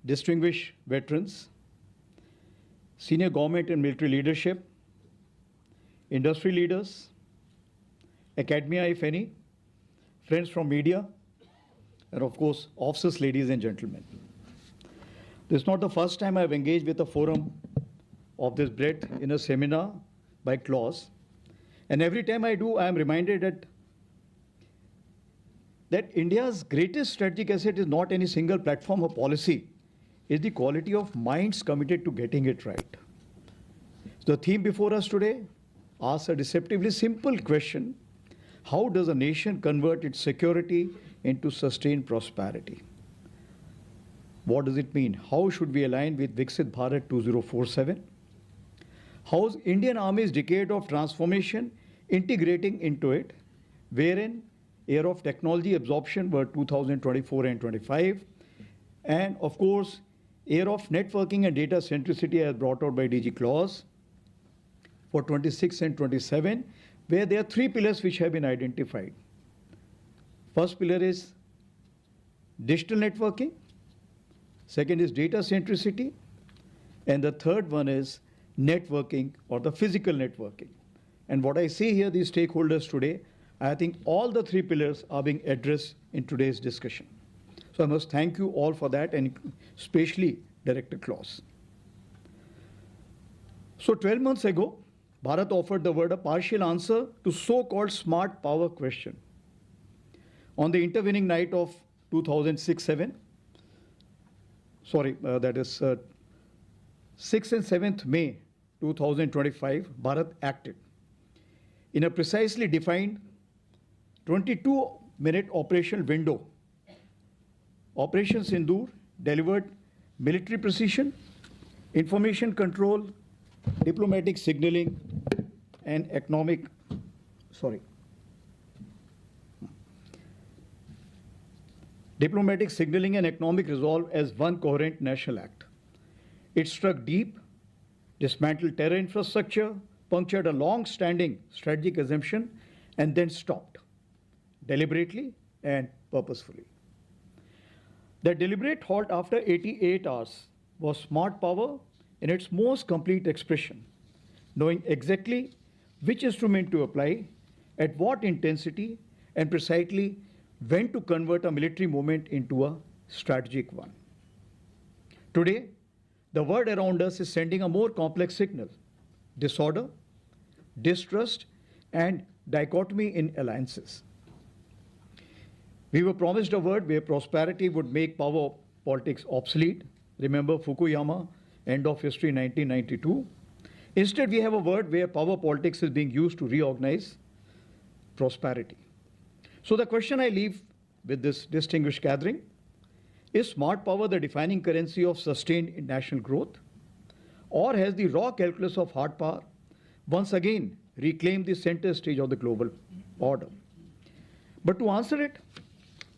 distinguished veterans, senior government and military leadership, industry leaders, academia, if any, friends from media, and of course, officers, ladies and gentlemen. This is not the first time I have engaged with a forum of this breadth in a seminar by clause. And every time I do, I am reminded that India's greatest strategic asset is not any single platform or policy, it's the quality of minds committed to getting it right. The theme before us today asks a deceptively simple question: how does a nation convert its security into sustained prosperity? What does it mean? How should we align with Viksit Bharat 2047? How is Indian Army's decade of transformation integrating into it, wherein era of technology absorption were 2024 and 25, and of course, era of networking and data centricity as brought out by DG Clause for 26 and 27, where there are three pillars which have been identified. First pillar is digital networking, second is data centricity, and the third one is networking or the physical networking. And what I see here, these stakeholders today, I think all the three pillars are being addressed in today's discussion. So I must thank you all for that, and especially Director Claus. So 12 months ago, Bharat offered the world a partial answer to so-called smart power question. On the intervening night of 2006-7, that is 6th and 7th May 2025, Bharat acted in a precisely defined 22-minute operational window. Operation Sindoor delivered military precision, information control, diplomatic signaling, and diplomatic signaling and economic resolve as one coherent national act. It struck deep, dismantled terror infrastructure, punctured a long-standing strategic assumption, and then stopped, deliberately and purposefully. The deliberate halt after 88 hours was smart power in its most complete expression, knowing exactly which instrument to apply, at what intensity, and precisely when to convert a military movement into a strategic one. Today, the world around us is sending a more complex signal: disorder, distrust, and dichotomy in alliances. We were promised a world where prosperity would make power politics obsolete. Remember Fukuyama, end of history 1992. Instead, we have a world where power politics is being used to reorganize prosperity. So the question I leave with this distinguished gathering: is smart power the defining currency of sustained national growth? Or has the raw calculus of hard power once again reclaimed the center stage of the global order? But to answer it,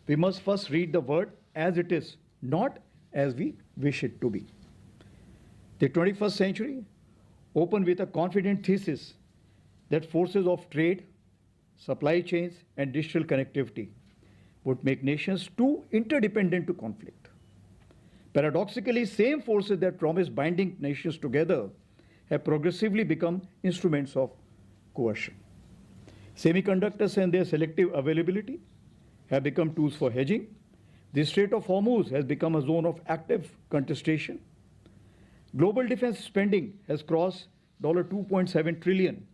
we must first read the word as it is, not as we wish it to be. The 21st century opened with a confident thesis that forces of trade, supply chains, and digital connectivity would make nations too interdependent to conflict. Paradoxically, same forces that promised binding nations together have progressively become instruments of coercion. Semiconductors and their selective availability have become tools for hedging. The Strait of Hormuz has become a zone of active contestation. Global defense spending has crossed $2.7 trillion,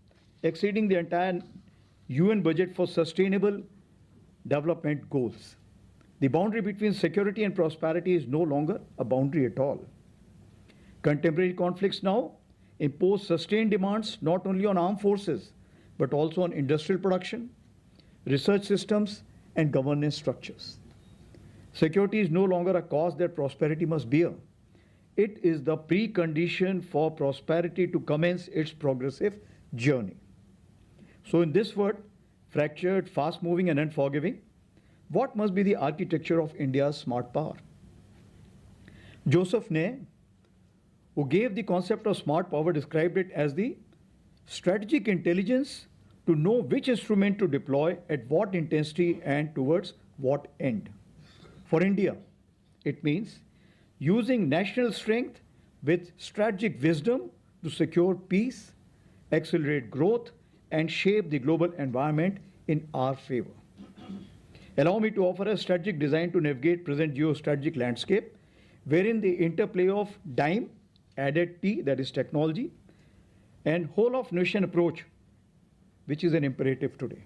exceeding the entire UN budget for sustainable development goals. The boundary between security and prosperity is no longer a boundary at all. Contemporary conflicts now impose sustained demands not only on armed forces, but also on industrial production, research systems, and governance structures. Security is no longer a cost that prosperity must bear. It is the precondition for prosperity to commence its progressive journey. So in this world, fractured, fast-moving, and unforgiving, what must be the architecture of India's smart power? Joseph Nye, who gave the concept of smart power, described it as the strategic intelligence to know which instrument to deploy at what intensity and towards what end. For India, it means using national strength with strategic wisdom to secure peace, accelerate growth, and shape the global environment in our favor. Allow me to offer a strategic design to navigate present geostrategic landscape, wherein the interplay of DIME, added T, that is technology, and whole of nation approach, which is an imperative today.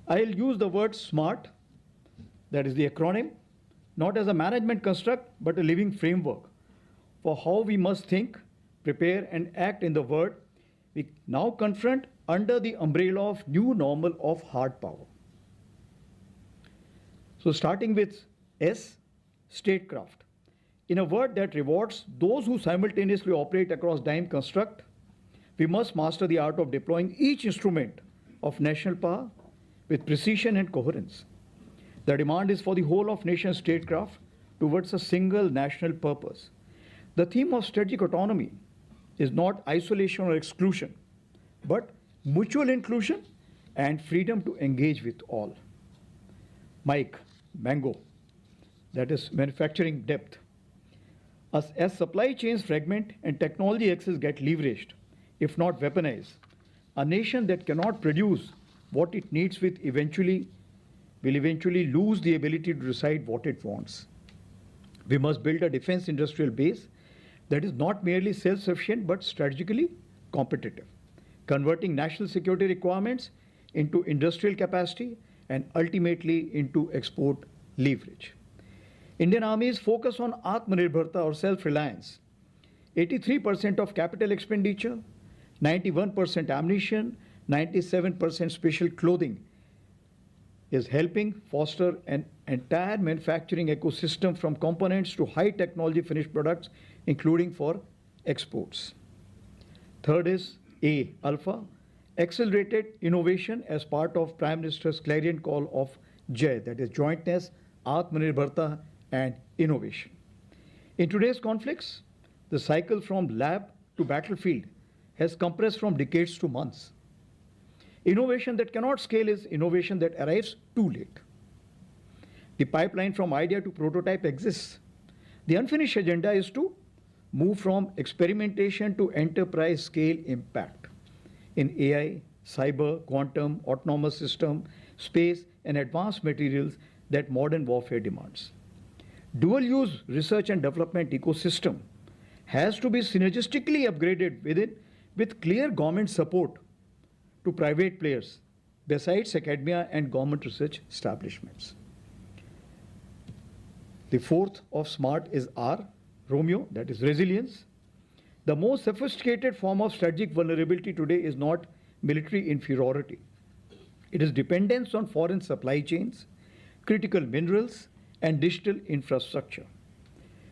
I'll use the word SMART, that is the acronym, not as a management construct, but a living framework for how we must think, prepare, and act in the world we now confront under the umbrella of new normal of hard power. So starting with S, statecraft. In a word that rewards those who simultaneously operate across DIME construct, we must master the art of deploying each instrument of national power with precision and coherence. The demand is for the whole of nation statecraft towards a single national purpose. The theme of strategic autonomy is not isolation or exclusion, but mutual inclusion and freedom to engage with all. Mike, Mango, that is manufacturing depth. As supply chains fragment and technology access get leveraged, if not weaponized, a nation that cannot produce what it needs will eventually lose the ability to decide what it wants. We must build a defense industrial base that is not merely self-sufficient but strategically competitive, converting national security requirements into industrial capacity and ultimately into export leverage. Indian Army's focus on Atmanirbharta or self-reliance, 83% of capital expenditure, 91% ammunition, 97% special clothing is helping foster an entire manufacturing ecosystem from components to high technology finished products, including for exports. Third is A, Alpha, accelerated innovation as part of Prime Minister's clarion call of JAY, that is jointness, Atmanirbharta, and innovation. In today's conflicts, the cycle from lab to battlefield has compressed from decades to months. Innovation that cannot scale is innovation that arrives too late. The pipeline from idea to prototype exists. The unfinished agenda is to move from experimentation to enterprise scale impact in AI, cyber, quantum, autonomous system, space, and advanced materials that modern warfare demands. Dual-use research and development ecosystem has to be synergistically upgraded with clear government support to private players, besides academia and government research establishments. The fourth of SMART is R, Romeo, that is resilience. The most sophisticated form of strategic vulnerability today is not military inferiority. It is dependence on foreign supply chains, critical minerals, and digital infrastructure.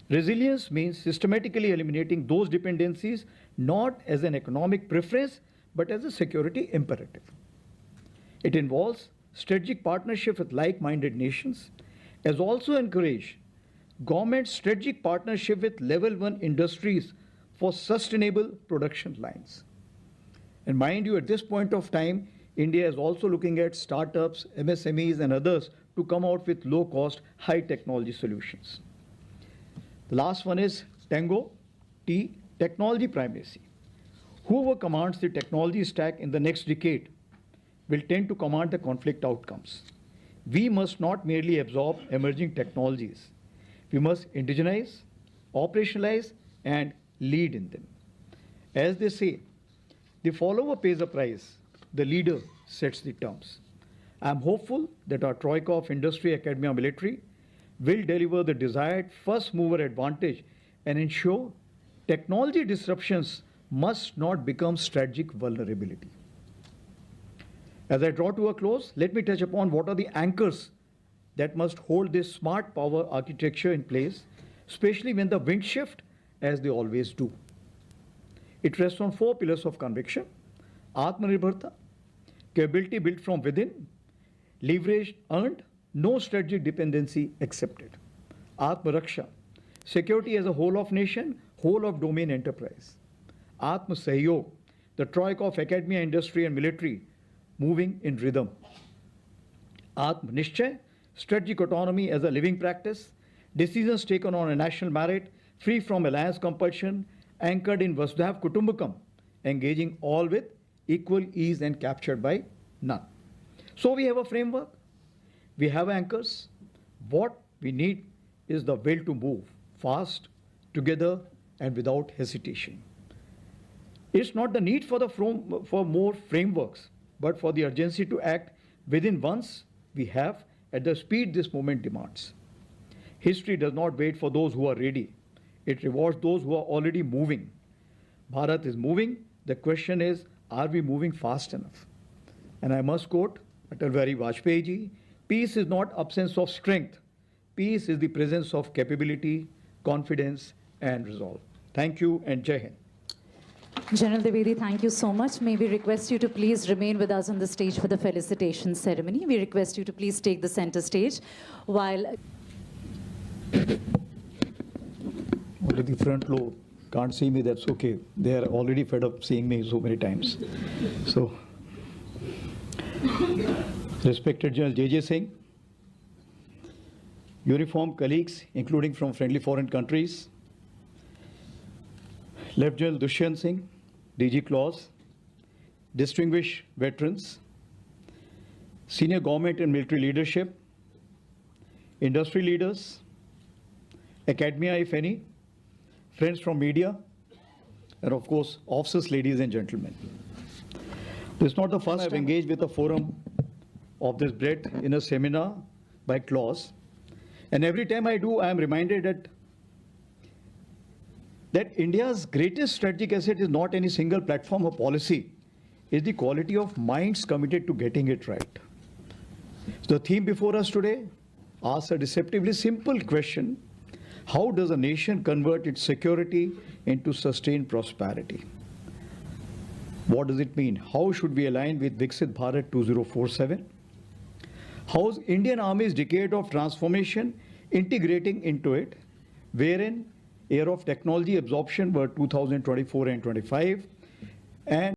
Resilience means systematically eliminating those dependencies not as an economic preference, but as a security imperative. It involves strategic partnership with like-minded nations, as also encourage government strategic partnership with level 1 industries for sustainable production lines. And mind you, at this point of time, India is also looking at startups, MSMEs, and others to come out with low-cost, high-technology solutions. The last one is Tango, T, technology primacy. Whoever commands the technology stack in the next decade will tend to command the conflict outcomes. We must not merely absorb emerging technologies. We must indigenize, operationalize, and lead in them. As they say, the follower pays the price, the leader sets the terms. I am hopeful that our troika of industry, academia, military will deliver the desired first mover advantage and ensure technology disruptions must not become strategic vulnerability. As I draw to a close, let me touch upon what are the anchors that must hold this smart power architecture in place, especially when the winds shift, as they always do. It rests on 4 pillars of conviction: Atmanirbharta, capability built from within, leverage earned, no strategic dependency accepted; Atmaraksha, security as a whole of nation, whole of domain enterprise; Atma Sahyog, the troika of academia, industry, and military moving in rhythm; Atma Nishchay, strategic autonomy as a living practice, Decisions taken on a national merit, free from alliance compulsion, anchored in Vasudhaiva Kutumbakam, engaging all with equal ease and captured by none. So we have a framework, we have anchors. What we need is the will to move fast, together, and without hesitation. It's not the need for more frameworks, but for the urgency to act within ones we have at the speed this moment demands. History does not wait for those who are ready. It rewards those who are already moving. Bharat is moving. The question is, are we moving fast enough? And I must quote Atal Bihari Vajpayee ji, peace is not absence of strength. Peace is the presence of capability, confidence, and resolve. Thank you and Jai Hind. General Dwivedi, thank you so much. May we request you to please remain with us on the stage for the felicitation ceremony. We request you to please take the center stage while... Only the front row can't see me, that's okay. They are already fed up seeing me so many times. So, respected General J.J. Singh, uniformed colleagues, including from friendly foreign countries, Left General Dushyant Singh, DG Claus, distinguished veterans, senior government and military leadership, industry leaders, academia if any, friends from media, and of course, officers, ladies and gentlemen. This is not the first I've engaged with a forum of this breadth in a seminar by Claus. And every time I do, I am reminded that India's greatest strategic asset is not any single platform or policy, it's the quality of minds committed to getting it right. The theme before us today asks a deceptively simple question: how does a nation convert its security into sustained prosperity? What does it mean? How should we align with Viksit Bharat 2047? How's Indian Army's decade of transformation integrating into it, wherein era of technology absorption were 2024 and 25, and